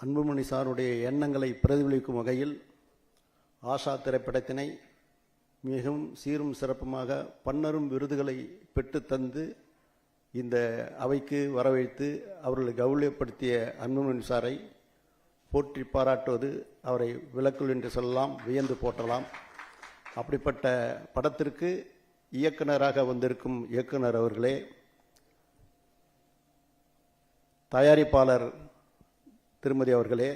அன்புமணி சாருடைய எண்ணங்களை பிரதிபலிக்கும் வகையில் ஆஷா திரைப்படத்தினை மிகவும் சீரும் சிறப்புமாக பன்னரும் விருதுகளை பெற்று தந்து இந்த அவைக்கு வரவழைத்து அவர்களை கௌரவப்படுத்திய அன்புமணி சாரை போற்றி பாராட்டுவது அவரை விலக்குள் என்று சொல்லலாம், வியந்து போற்றலாம். அப்படிப்பட்ட படத்திற்கு இயக்குனராக வந்திருக்கும் இயக்குனர் அவர்களே, தயாரிப்பாளர் திருமதி அவர்களே,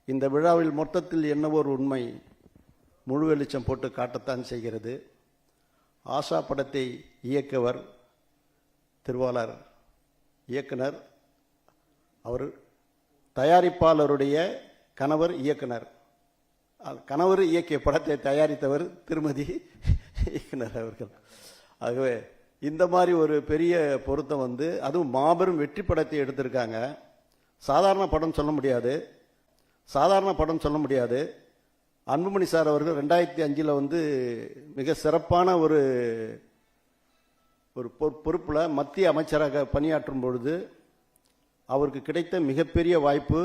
இந்த விழாவில் மொத்தத்தில் என்னவோ ஒரு உண்மை முழு வெளிச்சம் போட்டு காட்டத்தான் செய்கிறது. ஆஷா படத்தை இயக்குவர் திருவாளர் இயக்குனர், அவர் தயாரிப்பாளருடைய கணவர் இயக்குனர், கணவர் இயக்கிய படத்தை தயாரித்தவர் திருமதி இயக்குனர் அவர்கள். ஆகவே இந்த மாதிரி ஒரு பெரிய பொருத்தம் அதுவும் மாபெரும் வெற்றி படத்தை எடுத்திருக்காங்க. சாதாரண படம் சொல்ல முடியாது. அன்புமணி சார் அவர்கள் 2005 மிக சிறப்பான ஒரு பொறுப்பில் மத்திய அமைச்சராக பணியாற்றும் பொழுது அவருக்கு கிடைத்த மிகப்பெரிய வாய்ப்பு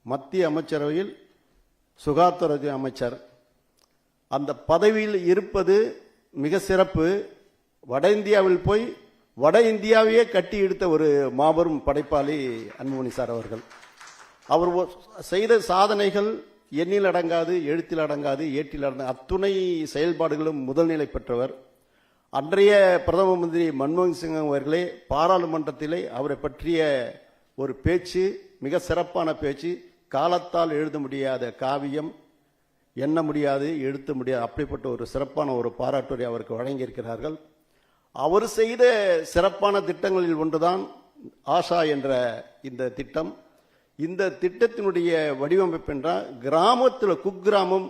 மத்திய அமைச்சரவையில் சுகாதாரத்துறை அமைச்சர். அந்த பதவியில் இருப்பது மிக சிறப்பு. வட இந்தியாவில் போய் வட இந்தியாவையே கட்டி எடுத்த ஒரு மாபெரும் படைப்பாளி அன்புமணி சார் அவர்கள். அவர் செய்த சாதனைகள் எண்ணில் அடங்காது, எழுத்தில் அடங்காது, ஏட்டில் அடங்காது. அத்துணை செயல்பாடுகளும் முதல்நிலை பெற்றவர். அன்றைய பிரதம மந்திரி மன்மோகன் சிங் அவர்களே பாராளுமன்றத்திலே அவரை பற்றிய ஒரு பேச்சு, மிக சிறப்பான பேச்சு, காலத்தால் எழுத முடியாத காவியம், எண்ண முடியாது, எழுத்த முடியாது, அப்படிப்பட்ட ஒரு சிறப்பான ஒரு பாராட்டுரை அவருக்கு வழங்கியிருக்கிறார்கள். அவர் செய்த சிறப்பான திட்டங்களில் ஒன்றுதான் ஆஷா என்ற இந்த திட்டம். இந்த திட்டத்தினுடைய வடிவமைப்பு என்றால் கிராமத்தில், குக்கிராமம்,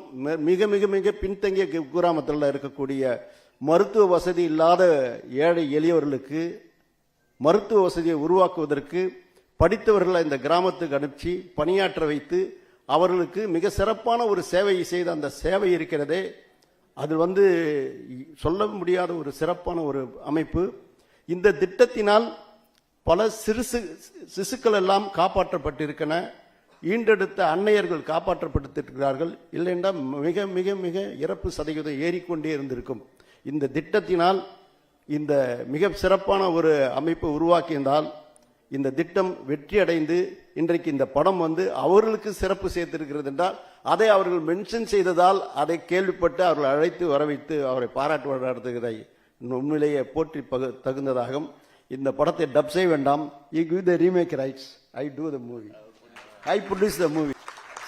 மிக மிக மிக பின்தங்கிய குக்கிராமத்தில் இருக்கக்கூடிய மருத்துவ வசதி இல்லாத ஏழை எளியவர்களுக்கு மருத்துவ வசதியை உருவாக்குவதற்கு படித்தவர்களை இந்த கிராமத்துக்கு அனுப்பிச்சு பணியாற்ற வைத்து அவர்களுக்கு மிக சிறப்பான ஒரு சேவையை செய்த அந்த சேவை இருக்கிறதே, அது சொல்ல முடியாத ஒரு சிறப்பான ஒரு அமைப்பு. இந்த திட்டத்தினால் பல சிசுக்கள் எல்லாம் காப்பாற்றப்பட்டிருக்கின்றன. ஈண்டெடுத்த அன்னையர்கள் காப்பாற்றப்பட்டிருக்கிறார்கள். இல்லைஎன்றால் மிக மிக மிக இறப்பு சதவீதம் ஏறிக்கொண்டே இருந்திருக்கும். இந்த திட்டத்தினால் இந்த மிக சிறப்பான ஒரு அமைப்பு உருவாக்கியிருந்தால் இந்த திட்டம் வெற்றி அடைந்து இன்றைக்கு இந்த படம் அவர்களுக்கு சிறப்பு சேர்த்திருக்கிறது என்றால் அதை அவர்கள் மென்ஷன் செய்ததால் அதை கேள்விப்பட்டு அவர்கள் அழைத்து வரவைத்து அவரை பாராட்டுவதை உண்மையிலேயே போற்றி தகுந்ததாகும். இந்த படத்தை டப் செய்ய வேண்டாம். You give the remake rights, I do the movie, I produce the movie.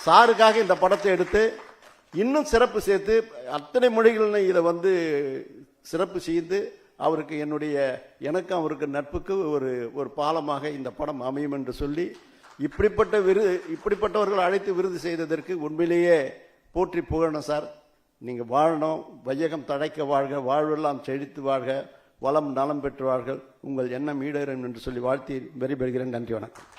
சாருக்காக இந்த படத்தை எடுத்து இன்னும் சிறப்பு சேர்த்து அத்தனை மொழிகள் இதை சிறப்பு செய்து அவருக்கு எனக்கும் அவருக்கு நட்புக்கு ஒரு பாலமாக இந்த படம் அமையும் என்று சொல்லி இப்படிப்பட்டவர்கள் அழைத்து விருது செய்ததற்கு உண்மையிலேயே போற்றி புகழணும் சார். நீங்க வாழணும், வையகம் தழைக்க வாழ்க, வாழ்வெல்லாம் செழித்து வாழ்க, வளம் நலம் பெற்று வாழ்க, உங்கள் எண்ணம் ஈடேறும் என்று சொல்லி வாழ்த்தி வெறிபெறுகிறேன். நன்றி, வணக்கம்.